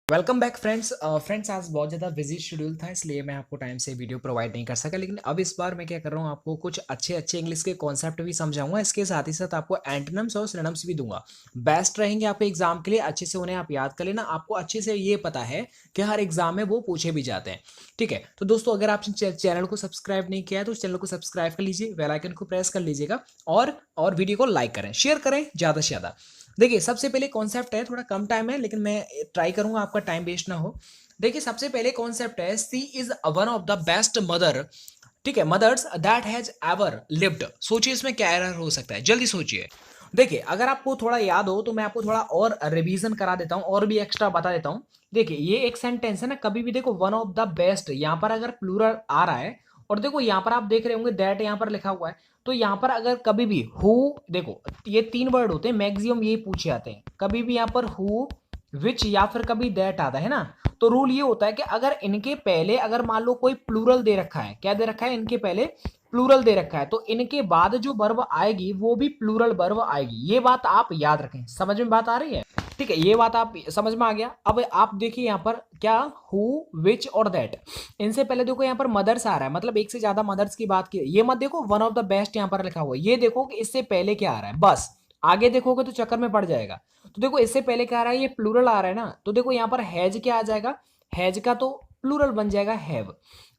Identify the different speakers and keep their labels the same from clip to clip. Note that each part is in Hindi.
Speaker 1: Welcome back friends. फ्रेंड्स आज बहुत ज़्यादा बिजी शेड्यूल था इसलिए मैं आपको टाइम से वीडियो प्रोवाइड नहीं कर सका, लेकिन अब इस बार मैं क्या कर रहा हूँ, आपको कुछ अच्छे अच्छे इंग्लिश के कॉन्सेप्ट भी समझाऊंगा। इसके साथ ही साथ आपको एंटोनिम्स और सिनोनिम्स भी दूंगा। बेस्ट रहेंगे आपके एग्जाम के लिए, अच्छे से उन्हें आप याद कर लेना। आपको अच्छे से ये पता है कि हर एग्जाम में वो पूछे भी जाते हैं। ठीक है, तो दोस्तों अगर आप चैनल को सब्सक्राइब नहीं किया है तो उस चैनल को सब्सक्राइब कर लीजिए, बेल आइकन को प्रेस कर लीजिएगा और वीडियो को लाइक करें, शेयर करें ज़्यादा से ज़्यादा। देखिए सबसे पहले कॉन्सेप्ट है, थोड़ा कम टाइम है लेकिन मैं ट्राई करूंगा आपका टाइम वेस्ट ना हो। देखिए सबसे पहले कॉन्सेप्ट है, she is one of the best mother. ठीक है, mothers that has ever lived. सोचिए इसमें क्या एरर हो सकता है, जल्दी सोचिए। देखिए अगर आपको थोड़ा याद हो तो मैं आपको थोड़ा और रिवीजन करा देता हूं और भी एक्स्ट्रा बता देता हूं। देखिए ये एक सेंटेंस है ना, कभी भी देखो वन ऑफ द बेस्ट यहां पर अगर प्लूरल आ रहा है और देखो यहां पर आप देख रहे होंगे दैट यहां पर लिखा हुआ है, तो यहां पर अगर कभी भी हु, देखो ये तीन वर्ड होते हैं मैक्सिमम, यही पूछे जाते हैं। कभी भी यहां पर हु, विच या फिर कभी दैट आता है ना, तो रूल ये होता है कि अगर इनके पहले अगर मान लो कोई प्लूरल दे रखा है, क्या दे रखा है, इनके पहले प्लूरल दे रखा है, तो इनके बाद जो वर्ब आएगी वो भी प्लूरल वर्ब आएगी। ये बात आप याद रखें, समझ में बात आ रही है? ठीक है, ये बात आप समझ में आ गया। अब आप देखिए यहाँ पर क्या, हु, विच और दैट, इनसे पहले देखो यहाँ पर मदर्स आ रहा है, मतलब एक से ज्यादा मदर्स की बात की। ये मत देखो वन ऑफ द बेस्ट यहाँ पर लिखा हुआ है, ये देखो कि इससे पहले क्या आ रहा है, बस आगे देखोगे तो चक्कर में पड़ जाएगा। तो देखो इससे पहले क्या आ रहा है, ये प्लूरल आ रहा है ना, तो देखो यहाँ पर हैज क्या आ जाएगा, हैज का तो प्लूरल बन जाएगा हैव।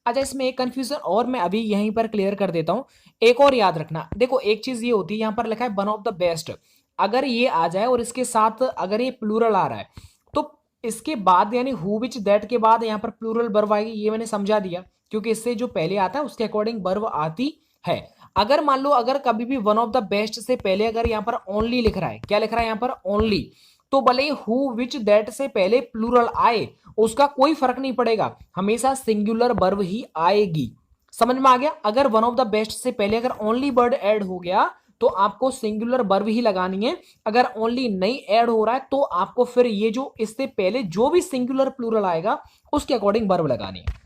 Speaker 1: अच्छा इसमें एक कंफ्यूजन और मैं अभी यहीं पर क्लियर कर देता हूं। एक और याद रखना, देखो एक चीज ये होती है, यहां पर लिखा है वन ऑफ द बेस्ट, अगर ये आ जाए और इसके साथ अगर ये प्लूरल आ रहा है तो इसके बाद यानी हु विच दैट के बाद यहां पर प्लूरल वर्ब आएगी, ये मैंने समझा दिया, क्योंकि इससे जो पहले आता है उसके अकॉर्डिंग वर्ब आती है। अगर मान लो अगर कभी भी वन ऑफ द बेस्ट से पहले अगर यहां पर ओनली लिख रहा है, क्या लिख रहा है यहां पर ओनली, तो भले ही हु विच दैट से पहले प्लूरल आए उसका कोई फर्क नहीं पड़ेगा, हमेशा सिंगुलर वर्ब ही आएगी। समझ में आ गया? अगर वन ऑफ द बेस्ट से पहले अगर ओनली वर्ड ऐड हो गया तो आपको सिंगुलर वर्ब ही लगानी है। अगर ओनली नहीं ऐड हो रहा है तो आपको फिर ये जो इससे पहले जो भी सिंगुलर प्लूरल आएगा उसके अकॉर्डिंग वर्ब लगानी है।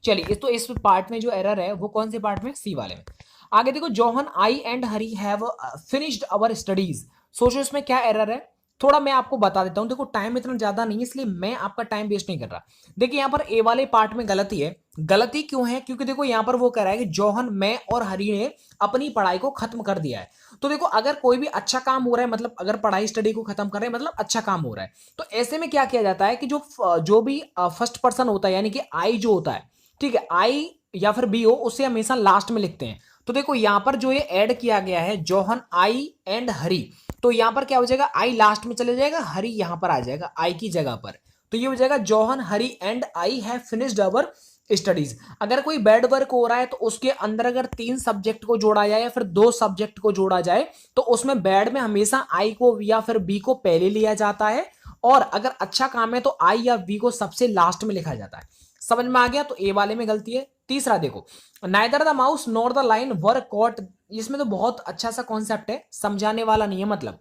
Speaker 1: चलिए इस पार्ट में जो एरर है वो कौन से पार्ट में, सी वाले में। आगे देखो, John I and Hari have finished our studies. सोचो इसमें क्या एरर है, थोड़ा मैं आपको बता देता हूं। देखो टाइम इतना ज्यादा नहीं है इसलिए मैं आपका टाइम वेस्ट नहीं कर रहा। देखिए यहाँ पर ए वाले पार्ट में गलती है। गलती क्यों है? क्योंकि देखो यहाँ पर वो कह रहा है कि जोहन, मैं और हरी ने अपनी पढ़ाई को खत्म कर दिया है। तो देखो अगर कोई भी अच्छा काम हो रहा है, मतलब अगर पढ़ाई स्टडी को खत्म कर रहे हैं मतलब अच्छा काम हो रहा है, तो ऐसे में क्या किया जाता है कि जो भी फर्स्ट पर्सन होता है यानी कि आई जो होता है, ठीक है, आई या फिर बी हो, उसे हमेशा लास्ट में लिखते हैं। तो देखो यहां पर जो ये ऐड किया गया है जोहन आई एंड हरी, तो यहां पर क्या हो जाएगा, आई लास्ट में चले जाएगा, हरी यहां पर आ जाएगा आई की जगह पर। तो ये हो जाएगा Johan Hari and I have finished our studies. अगर कोई बैड वर्क हो रहा है तो उसके अंदर अगर तीन सब्जेक्ट को जोड़ा जाए या फिर दो सब्जेक्ट को जोड़ा जाए तो उसमें बैड में हमेशा आई को या फिर बी को पहले लिया जाता है, और अगर अच्छा काम है तो आई या बी को सबसे लास्ट में लिखा जाता है। समझ में आ गया? तो ए वाले में गलती है। तीसरा देखो, neither the mouse nor the line were caught. इसमें तो बहुत अच्छा सा कॉन्सेप्ट है, समझाने वाला नहीं है। मतलब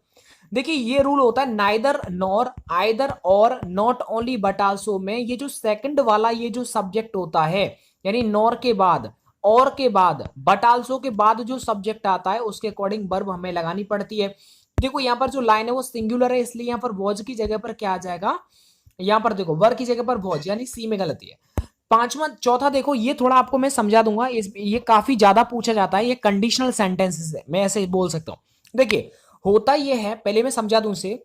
Speaker 1: देखिए ये रूल होता है नाइदर नॉर, आइदर और, नॉट ओनली बट आल्सो में ये जो सेकंड वाला ये जो सब्जेक्ट होता है, यानी नॉर के बाद, और के बाद, बट आल्सो के बाद जो सब्जेक्ट आता है उसके अकॉर्डिंग वर्ब हमें लगानी पड़ती है। देखो यहां पर जो लाइन है वो सिंगुलर है इसलिए यहां पर वॉज की जगह पर क्या आ जाएगा, यहां पर देखो वर की जगह पर वॉज, यानी सी में गलती है। पांचवा चौथा देखो, ये थोड़ा आपको मैं समझा दूंगा, ये काफी ज्यादा पूछा जाता है, ये कंडीशनल सेंटेंसेस है, मैं ऐसे बोल सकता हूं। देखिए होता ये है, पहले मैं समझा दूं इसे।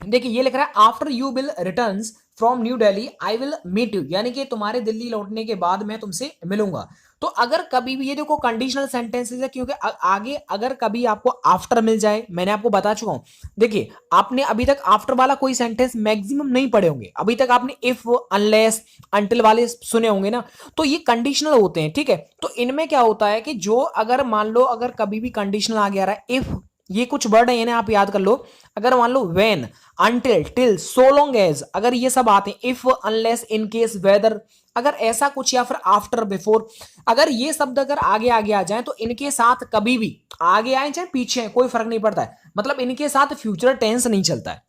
Speaker 1: देखिए ये लिख रहा है after you will return from New Delhi I will meet you, यानी कि तुम्हारे दिल्ली लौटने के बाद मैं तुमसे मिलूंगा। तो अगर कभी भी, ये देखो कंडीशनल सेंटेंसेस है क्योंकि आगे अगर कभी आपको आफ्टर मिल जाए, मैंने आपको बता चुका हूं। देखिए आपने अभी तक आफ्टर वाला कोई सेंटेंस मैक्सिमम नहीं पढ़े होंगे, अभी तक आपने इफ, अनलेस, अंटिल वाले सुने होंगे ना, तो ये कंडीशनल होते हैं। ठीक है, तो इनमें क्या होता है कि जो अगर मान लो अगर कभी भी कंडीशनल आ गया रहा, इफ, ये कुछ वर्ड है इन्हें आप याद कर लो। अगर मान लो when, until, till, so long as, अगर ये सब आते हैं, if, unless, in case, whether, अगर ऐसा कुछ, या फिर आफ्टर, बिफोर, अगर ये शब्द अगर आगे आगे आ जाए तो इनके साथ कभी भी आगे आए चाहे पीछे आए कोई फर्क नहीं पड़ता है, मतलब इनके साथ फ्यूचर टेंस नहीं चलता है।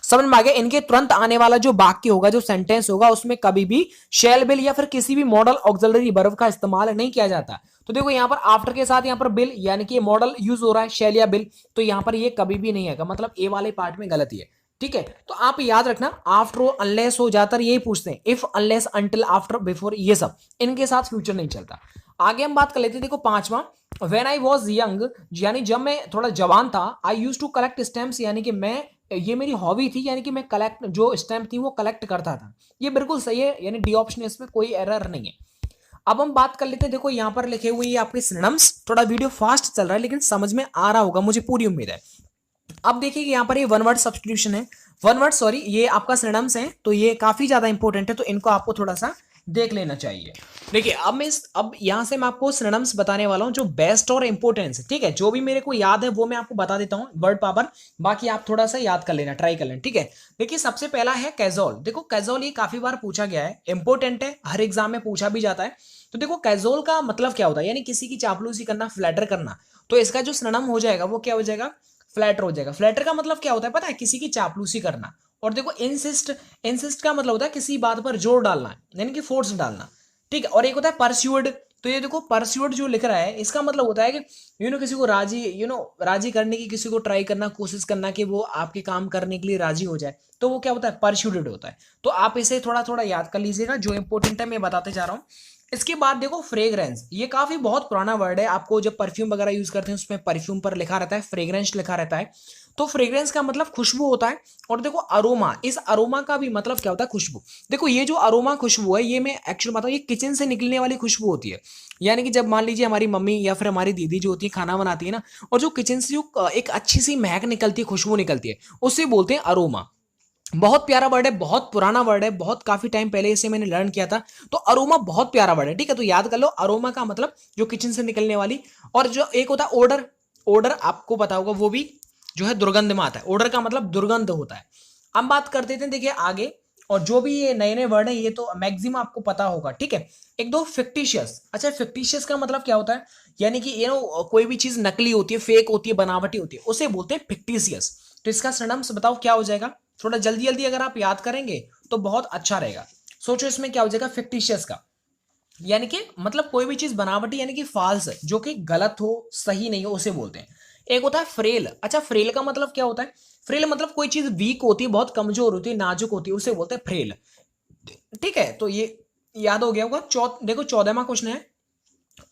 Speaker 1: समझ में आ गया? इनके तुरंत आने वाला जो वाक्य होगा, जो सेंटेंस होगा, उसमें कभी भी शैल बिल या फिर किसी भी मॉडल ऑक्सिलरी वर्ब का इस्तेमाल नहीं किया जाता। तो देखो यहां पर आफ्टर के साथ यहां पर बिल, यानी कि मॉडल यूज हो रहा है शैल या बिल, तो यहां पर ये कभी भी नहीं आएगा, मतलब ए वाले पार्ट में गलती है। ठीक है, तो आप याद रखना आफ्टर अनलेस हो जाता यही पूछते हैं, if unless until after before, ये सब इनके साथ फ्यूचर नहीं चलता। आगे हम बात कर लेते हैं, देखो पांचवा, व्हेन आई वाज यंग, यानी जब मैं थोड़ा जवान था, I used to collect stamps, यानी कि मैं, ये मेरी हॉबी थी, यानी कि मैं कलेक्ट जो स्टैम्प थी वो कलेक्ट करता था। ये बिल्कुल सही है, यानी डी ऑप्शन है, इसमें कोई एरर नहीं है। अब हम बात कर लेते हैं, देखो यहां पर लिखे हुए ये आपके सिनोनिम्स, थोड़ा वीडियो फास्ट चल रहा है लेकिन समझ में आ रहा होगा, मुझे पूरी उम्मीद है। अब देखिए कि यहाँ पर ये वन वर्ड सब्स्टिट्यूशन है, वन वर्ड सॉरी, ये आपका सिनोनिम्स है, तो ये काफी ज्यादा इंपॉर्टेंट है, तो इनको आपको थोड़ा सा देख लेना चाहिए। देखिए अब यहां से मैं आपको सिनोनिम्स बताने वाला हूं जो बेस्ट और इंपॉर्टेंस है, ठीक है, जो भी मेरे को याद है वो मैं आपको बता देता हूं वर्ड पावर, बाकी आप थोड़ा सा याद कर लेना, ट्राई कर लेना, ठीक है। देखिए सबसे पहला है कैजुअल, देखो कैजुअल ये काफी बार पूछा गया है, इंपॉर्टेंट है, हर एग्जाम में पूछा भी जाता है। तो देखो कैजुअल का मतलब क्या होता है, यानी किसी की चापलूसी करना, फ्लैटर करना, तो इसका जो सिनोनिम हो जाएगा वो क्या हो जाएगा, फ्लैटर हो जाएगा। फ्लैटर का मतलब क्या होता है पता है, किसी की चापलूसी करना। और देखो इंसिस्ट, इंसिस्ट का मतलब होता है किसी बात पर जोर डालना, यानी कि फोर्स डालना, ठीक है। और एक होता है परस्यूड, तो ये देखो परस्यूड जो लिख रहा है इसका मतलब होता है कि किसी को राजी, राजी करने की, किसी को ट्राई करना, कोशिश करना कि वो आपके काम करने के लिए राजी हो जाए, तो वो क्या होता है, परस्यूडेड होता है। तो आप इसे थोड़ा थोड़ा याद कर लीजिएगा, जो इंपॉर्टेंट है मैं बताते जा रहा हूँ। इसके बाद देखो फ्रेग्रेंस, ये काफी बहुत पुराना वर्ड है, आपको जब परफ्यूम वगैरह यूज करते हैं उसमें परफ्यूम पर लिखा रहता है फ्रेग्रेंस लिखा रहता है, तो फ्रेग्रेंस का मतलब खुशबू होता है। और देखो अरोमा, इस अरोमा का भी मतलब क्या होता है, खुशबू। देखो ये जो अरोमा खुशबू है, ये मैं एक्चुअली बताऊं, ये किचन से निकलने वाली खुशबू होती है, यानी कि जब मान लीजिए हमारी मम्मी या फिर हमारी दीदी जो होती है खाना बनाती है ना, और जो किचन से जो एक अच्छी सी महक निकलती है, खुशबू निकलती है, उसे बोलते हैं अरोमा। बहुत प्यारा वर्ड है, बहुत पुराना वर्ड है, बहुत काफी टाइम पहले इसे मैंने लर्न किया था, तो अरोमा बहुत प्यारा वर्ड है, ठीक है, तो याद कर लो अरोमा का मतलब जो किचन से निकलने वाली। और जो एक होता है ओडर, ओडर आपको पता होगा वो भी जो है दुर्गंध में आता है, ओडर का मतलब दुर्गंध होता है। हम बात कर देते हैं देखिए आगे, और जो भी ये नए नए वर्ड है ये तो मैक्सिमम आपको पता होगा, ठीक है। एक दो फिक्टिशियस, अच्छा फिक्टिशियस का मतलब क्या होता है, यानी कि कोई भी चीज नकली होती है, फेक होती है, बनावटी होती है, उसे बोलते हैं फिक्टिशियस। तो इसका सिनोनिम्स बताओ क्या हो जाएगा, थोड़ा जल्दी जल्दी अगर आप याद करेंगे तो बहुत अच्छा रहेगा। सोचो इसमें क्या हो जाएगा, फिक्टिशियस का यानी कि मतलब कोई भी चीज बनावटी, यानी कि फाल्स, जो कि गलत हो, सही नहीं हो, उसे बोलते हैं। एक होता है फ्रेल, अच्छा फ्रेल का मतलब क्या होता है, फ्रेल मतलब कोई चीज वीक होती है, बहुत कमजोर होती है, नाजुक होती है, उसे बोलते हैं फ्रेल, ठीक है। तो ये याद हो गया होगा। देखो 14वां क्वेश्चन है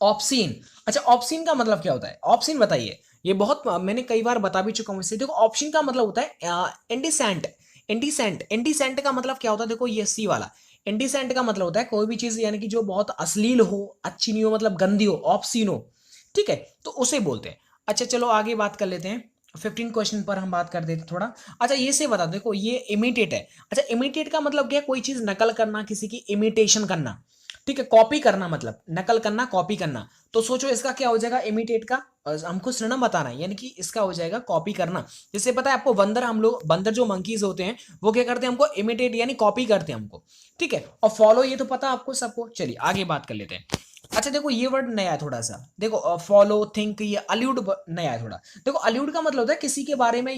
Speaker 1: ऑप्शन, अच्छा ऑप्शन का मतलब क्या होता है, ऑप्शन बताइए। ये बहुत मैंने कई बार बता भी चुका हूं इससे। देखो ऑप्शन का मतलब होता है इंडिसेंट, इंडिसेंट, इंडिसेंट का मतलब क्या होता है, देखो ये सी वाला, इंडिसेंट का मतलब होता है कोई भी चीज यानी कि जो बहुत अश्लील हो, अच्छी नहीं हो, मतलब गंदी हो, ऑप्शन हो, ठीक है, तो उसे बोलते हैं। अच्छा चलो आगे बात कर लेते हैं, 15 क्वेश्चन पर हम बात कर देते हैं थोड़ा। अच्छा ये से बता देखो, ये इमिटेट है, अच्छा इमिटेट का मतलब क्या है, कोई चीज नकल करना, किसी की इमिटेशन करना, ठीक है, कॉपी करना, मतलब नकल करना, कॉपी करना। तो सोचो इसका क्या हो जाएगा, इमिटेट का हमको सिनोनिम बताना है, यानी कि इसका हो जाएगा कॉपी करना। जैसे पता है आपको बंदर, हम लोग बंदर जो मंकीज होते हैं वो क्या करते हैं, हमको इमिटेट यानी कॉपी करते हैं हमको, ठीक है। और फॉलो ये तो पता आपको सबको, चलिए आगे बात कर लेते हैं। अच्छा देखो ये वर्ड नया है थोड़ा सा, देखो फॉलो, थिंक, ये अल्यूड नया है थोड़ा। देखो अल्यूड का मतलब होता है किसी के बारे में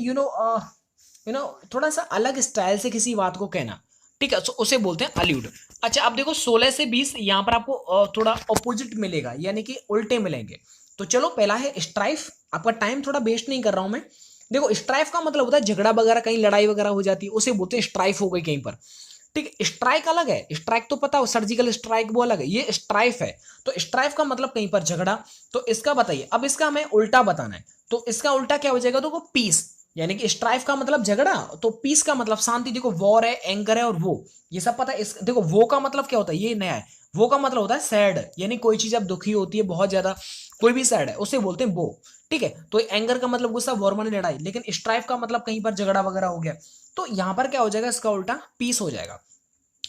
Speaker 1: थोड़ा सा अलग स्टाइल से किसी बात को कहना, ठीक है, उसे बोलते हैं अल्यूड। अच्छा अब देखो 16 से 20 यहां पर आपको थोड़ा ऑपोजिट मिलेगा, यानी कि उल्टे मिलेंगे। तो चलो पहला है स्ट्राइफ, आपका टाइम थोड़ा वेस्ट नहीं कर रहा हूं मैं। देखो स्ट्राइफ का मतलब होता है झगड़ा वगैरह, कहीं लड़ाई वगैरह हो जाती है, उसे बोलते हैं स्ट्राइफ हो गई कहीं पर, ठीक है। स्ट्राइक अलग है, स्ट्राइक तो पता हो, सर्जिकल स्ट्राइक वो अलग है, ये स्ट्राइफ है। तो स्ट्राइफ का मतलब कहीं पर झगड़ा, तो इसका बताइए। अब इसका हमें उल्टा बताना है, तो इसका उल्टा क्या हो जाएगा, तो वो पीस, यानी कि स्ट्राइफ का मतलब झगड़ा, तो पीस का मतलब शांति। देखो वॉर है, एंगर है, और वो ये सब पता है। देखो वो का मतलब क्या होता है, ये नया है, वो का मतलब होता है सैड, यानी कोई चीज अब दुखी होती है बहुत ज्यादा, कोई भी सैड है उसे बोलते हैं वो, ठीक है। तो एंगर का मतलब गुस्सा, वॉर माने लड़ाई, लेकिन स्ट्राइफ का मतलब कहीं पर झगड़ा वगैरह हो गया, तो यहां पर क्या हो जाएगा, इसका उल्टा पीस हो जाएगा।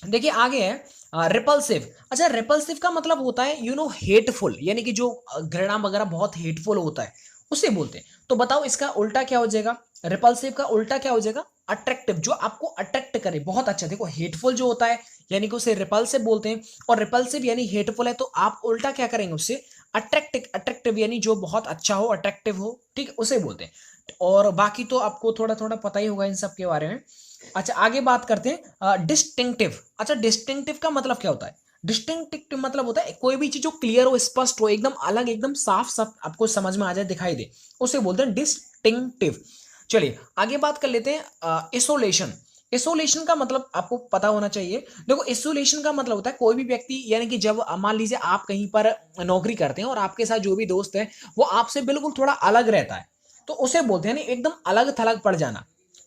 Speaker 1: देखिए आगे है रिपल्सिव, अच्छा रिपल्सिव का मतलब होता है हेटफुल, यानी कि जो घृणा वगैरह बहुत हेटफुल होता है, उसे बोलते हैं। तो बताओ इसका उल्टा क्या हो जाएगा, रिपल्सिव का उल्टा क्या हो जाएगा, अट्रैक्टिव, जो आपको अट्रैक्ट करे बहुत अच्छा। देखो हेटफुल जो होता है यानी कि उसे रिपल्सिव बोलते हैं, और रिपल्सिव यानी हेटफुल है, तो आप उल्टा क्या करेंगे उससे, अट्रैक्टिव, अट्रैक्टिव यानी जो बहुत अच्छा हो, अट्रैक्टिव हो, ठीक है, उसे बोलते हैं। और बाकी तो आपको थोड़ा थोड़ा पता ही होगा इन सब के बारे में। अच्छा आगे बात करते हैं डिस्टिंक्टिव, अच्छा डिस्टिंक्टिव का मतलब क्या होता है, डिस्टिंक्टिव मतलब होता है कोई भी चीज जो क्लियर हो, स्पष्ट हो, एकदम अलग, एकदम साफ साफ आपको समझ में आ जाए, दिखाई दे, उसे बोलते हैं डिस्टिंक्टिव। चलिए आगे बात कर लेते हैं इसोलेशन। इसोलेशन का मतलब आपको पता होना चाहिए। देखो इसोलेशन का मतलब होता है कोई भी व्यक्ति, यानी कि जब मान लीजिए आप कहीं पर नौकरी करते हैं और आपके साथ जो भी दोस्त है वो आपसे बिल्कुल थोड़ा अलग रहता है, तो उसे बोलते हैं यानी एकदम अलग थलग पड़ जाना।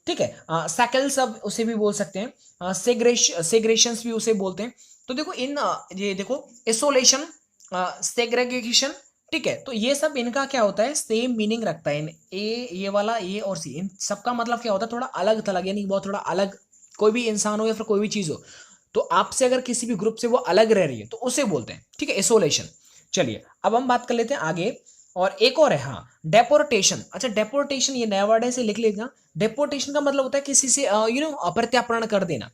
Speaker 1: ठीक है, सैकल सब उसे भी बोल सकते हैं, सेग्रेशंस भी उसे बोलते हैं। तो देखो ये देखो इसोलेशन, सेग्रेगेशन, ठीक है, तो ये सब इनका क्या होता है, सेम मीनिंग रखता है। ए, ये वाला ए और सी, इन सबका मतलब क्या होता है, थोड़ा अलग थलग, यानी बहुत थोड़ा अलग। कोई भी इंसान हो या फिर कोई भी चीज हो, तो आपसे अगर किसी भी ग्रुप से वो अलग रह रही है तो उसे बोलते हैं, ठीक है, इसोलेशन। चलिए अब हम बात कर लेते हैं आगे। और एक और है, हाँ, डेपोर्टेशन। अच्छा डेपोर्टेशन ये नया वर्ड है, इसे लिख लेगा। डेपोर्टेशन का मतलब होता है किसी से अप्रत्यार्पण कर देना।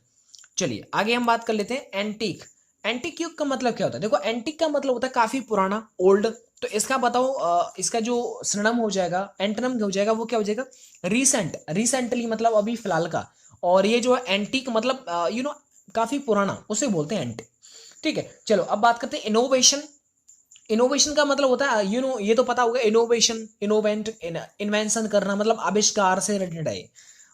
Speaker 1: चलिए आगे हम बात कर लेते हैं एंटीक। एंटीक युग का मतलब क्या होता है, देखो एंटीक का मतलब होता है काफी पुराना, ओल्ड। तो इसका बताओ, इसका जो सिनोनिम हो जाएगा, एंटोनिम हो जाएगा, वो क्या हो जाएगा, रीसेंट। रिसेंटली मतलब अभी फिलहाल का। और ये जो है एंटीक मतलब काफी पुराना, उसे बोलते हैं एंटीक। ठीक है, चलो अब बात करते हैं इनोवेशन। इनोवेशन का मतलब होता है ये तो पता होगा, इनोवेशन, इनोवेंट, इन्वेंशन करना, मतलब आविष्कार से रिलेटेड है।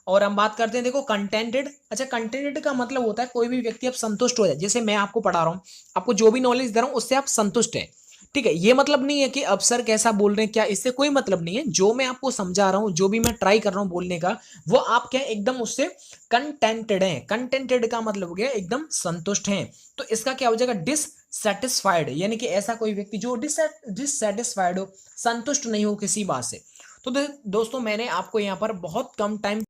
Speaker 1: और हम बात करते हैं देखो कंटेंटेड। अच्छा कंटेंटेड का मतलब होता है कोई भी व्यक्ति आप संतुष्ट हो जाए, जैसे मैं आपको पढ़ा रहा हूँ, आपको जो भी नॉलेज दे रहा हूँ उससे आप संतुष्ट हैं। ठीक है, ये मतलब नहीं है कि अब सर कैसा बोल रहे हैं क्या, इससे कोई मतलब नहीं है। जो मैं आपको समझा रहा हूँ, जो भी मैं ट्राई कर रहा हूँ बोलने का, वो आप क्या एकदम उससे कंटेंटेड हैं। कंटेंटेड का मतलब हो गया एकदम संतुष्ट हैं। तो इसका क्या हो जाएगा, डिससेटिस्फाइड, यानी कि ऐसा कोई व्यक्ति जो डिससेटिस्फाइड हो, संतुष्ट नहीं हो किसी बात से। तो दोस्तों मैंने आपको यहाँ पर बहुत कम टाइम